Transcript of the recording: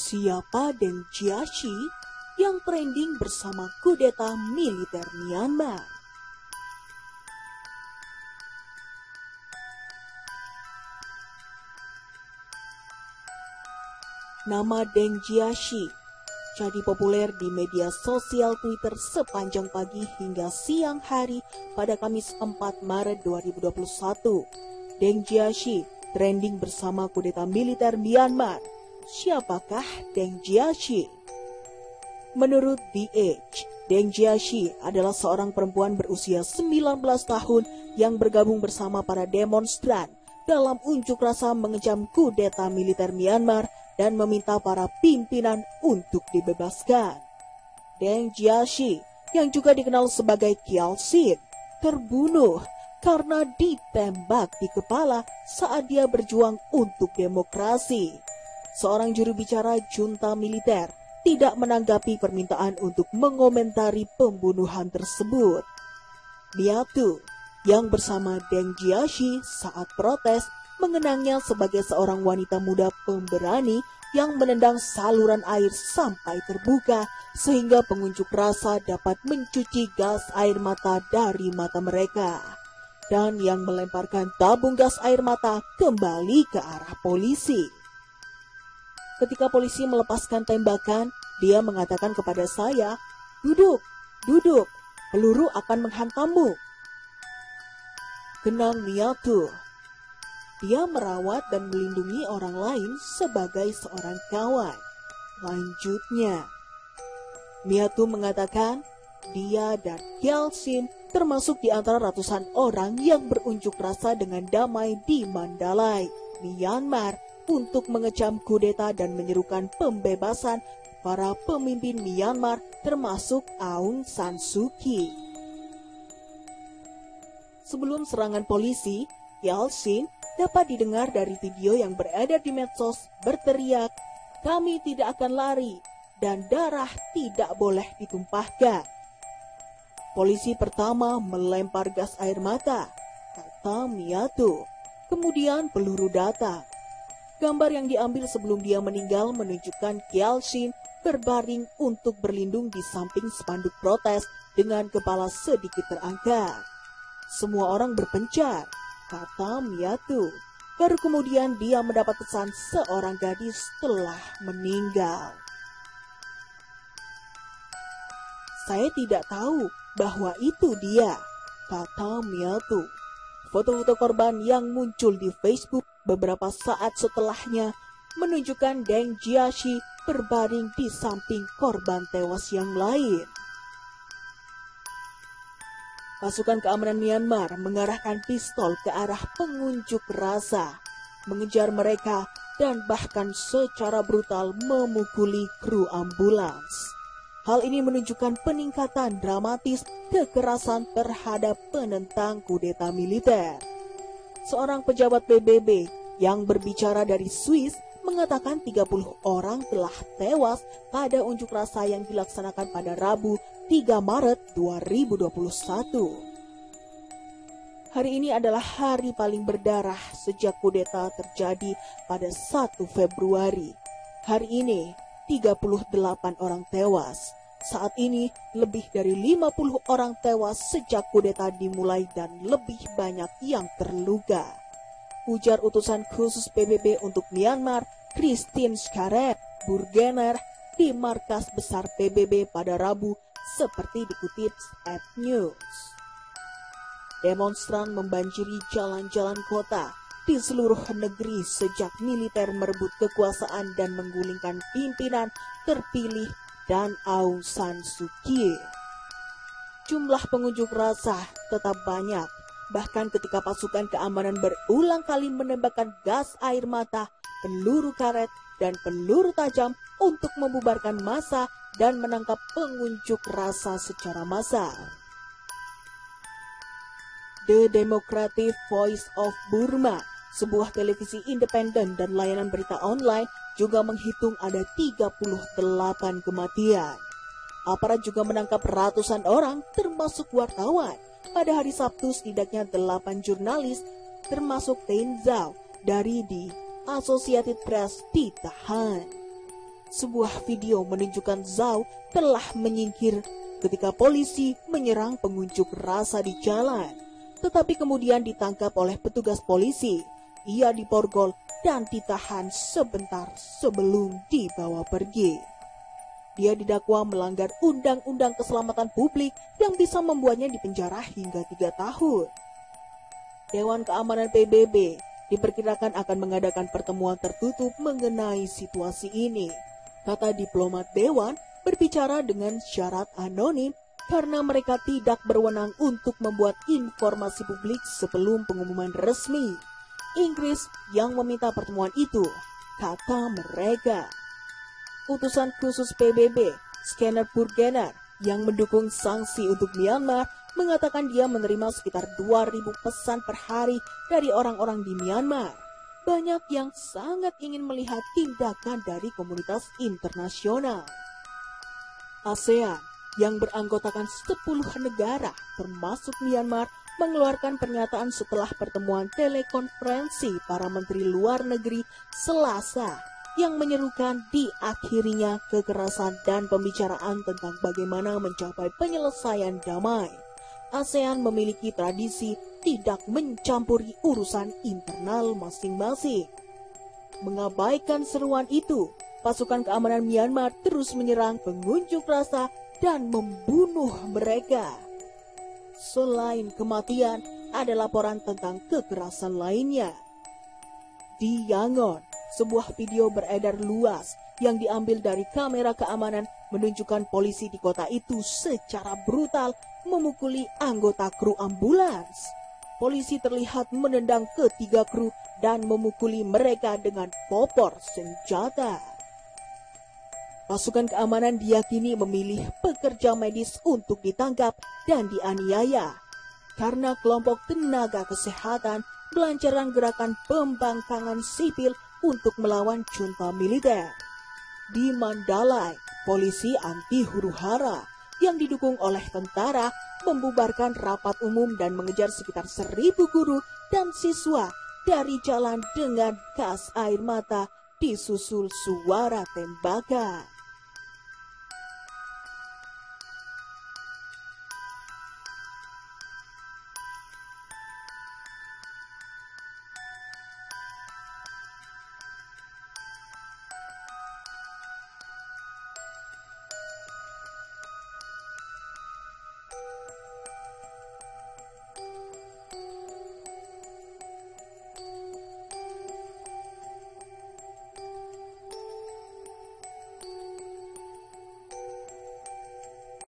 Siapa Deng Jiaxi yang trending bersama kudeta militer Myanmar? Nama Deng Jiaxi jadi populer di media sosial Twitter sepanjang pagi hingga siang hari pada Kamis 4 Maret 2021. Deng Jiaxi trending bersama kudeta militer Myanmar. Siapakah Deng Jiaxi? Menurut The Age, Deng Jiaxi adalah seorang perempuan berusia 19 tahun yang bergabung bersama para demonstran dalam unjuk rasa mengecam kudeta militer Myanmar dan meminta para pimpinan untuk dibebaskan. Deng Jiaxi, yang juga dikenal sebagai Kyaw-sin, terbunuh karena ditembak di kepala saat dia berjuang untuk demokrasi. Seorang juru bicara junta militer tidak menanggapi permintaan untuk mengomentari pembunuhan tersebut. Miatu, yang bersama Deng Jiaxi saat protes, mengenangnya sebagai seorang wanita muda pemberani yang menendang saluran air sampai terbuka sehingga pengunjuk rasa dapat mencuci gas air mata dari mata mereka dan yang melemparkan tabung gas air mata kembali ke arah polisi. Ketika polisi melepaskan tembakan, dia mengatakan kepada saya, "Duduk, duduk, peluru akan menghantammu." Kenang Miatu. Dia merawat dan melindungi orang lain sebagai seorang kawan. Lanjutnya, Miatu mengatakan dia dan Kyaw-sin termasuk di antara ratusan orang yang berunjuk rasa dengan damai di Mandalay, Myanmar untuk mengecam kudeta dan menyerukan pembebasan para pemimpin Myanmar termasuk Aung San Suu Kyi. Sebelum serangan polisi, Kyaw-sin dapat didengar dari video yang beredar di medsos berteriak, "Kami tidak akan lari dan darah tidak boleh ditumpahkan." Polisi pertama melempar gas air mata, kata Miatu. Kemudian peluru datang. Gambar yang diambil sebelum dia meninggal menunjukkan Kyaw-sin berbaring untuk berlindung di samping spanduk protes dengan kepala sedikit terangkat. Semua orang berpencar, kata Miatu. Baru kemudian dia mendapat pesan seorang gadis telah meninggal. "Saya tidak tahu bahwa itu dia," kata Miatu. Foto-foto korban yang muncul di Facebook beberapa saat setelahnya menunjukkan Deng Jiaxi berbaring di samping korban tewas yang lain. Pasukan keamanan Myanmar mengarahkan pistol ke arah pengunjuk rasa, mengejar mereka dan bahkan secara brutal memukuli kru ambulans. Hal ini menunjukkan peningkatan dramatis kekerasan terhadap penentang kudeta militer. Seorang pejabat PBB yang berbicara dari Swiss mengatakan 30 orang telah tewas pada unjuk rasa yang dilaksanakan pada Rabu 3 Maret 2021. Hari ini adalah hari paling berdarah sejak kudeta terjadi pada 1 Februari. Hari ini 38 orang tewas. Saat ini lebih dari 50 orang tewas sejak kudeta dimulai dan lebih banyak yang terluka, ujar utusan khusus PBB untuk Myanmar, Christine Scaret Burgener, di markas besar PBB pada Rabu seperti dikutip At News. Demonstran membanjiri jalan-jalan kota di seluruh negeri sejak militer merebut kekuasaan dan menggulingkan pimpinan terpilih dan Aung San Suu Kyi. Jumlah pengunjuk rasa tetap banyak, bahkan ketika pasukan keamanan berulang kali menembakkan gas air mata, peluru karet, dan peluru tajam untuk membubarkan massa dan menangkap pengunjuk rasa secara massal. The Democratic Voice of Burma, sebuah televisi independen dan layanan berita online, juga menghitung ada 38 kematian. Aparat juga menangkap ratusan orang termasuk wartawan. Pada hari Sabtu setidaknya 8 jurnalis termasuk Ten Zhao dari The Associated Press ditahan. Sebuah video menunjukkan Zhao telah menyingkir ketika polisi menyerang pengunjuk rasa di jalan, tetapi kemudian ditangkap oleh petugas polisi. Ia diborgol dan ditahan sebentar sebelum dibawa pergi. Dia didakwa melanggar Undang-Undang Keselamatan Publik yang bisa membuatnya dipenjara hingga 3 tahun. Dewan Keamanan PBB diperkirakan akan mengadakan pertemuan tertutup mengenai situasi ini. Kata diplomat Dewan berbicara dengan syarat anonim karena mereka tidak berwenang untuk membuat informasi publik sebelum pengumuman resmi. Inggris yang meminta pertemuan itu, kata mereka. Utusan khusus PBB, Scanner Burgener, yang mendukung sanksi untuk Myanmar, mengatakan dia menerima sekitar 2.000 pesan per hari dari orang-orang di Myanmar. Banyak yang sangat ingin melihat tindakan dari komunitas internasional. ASEAN yang beranggotakan 10 negara termasuk Myanmar mengeluarkan pernyataan setelah pertemuan telekonferensi para menteri luar negeri Selasa yang menyerukan diakhirinya kekerasan dan pembicaraan tentang bagaimana mencapai penyelesaian damai. ASEAN memiliki tradisi tidak mencampuri urusan internal masing-masing. Mengabaikan seruan itu, pasukan keamanan Myanmar terus menyerang pengunjuk rasa dan membunuh mereka. Selain kematian, ada laporan tentang kekerasan lainnya. Di Yangon, sebuah video beredar luas yang diambil dari kamera keamanan menunjukkan polisi di kota itu secara brutal memukuli anggota kru ambulans. Polisi terlihat menendang ketiga kru dan memukuli mereka dengan popor senjata. Pasukan keamanan diyakini memilih pekerja medis untuk ditangkap dan dianiaya karena kelompok tenaga kesehatan melancarkan gerakan pembangkangan sipil untuk melawan junta militer. Di Mandalay, polisi anti huru-hara yang didukung oleh tentara membubarkan rapat umum dan mengejar sekitar 1.000 guru dan siswa dari jalan dengan gas air mata disusul suara tembakan.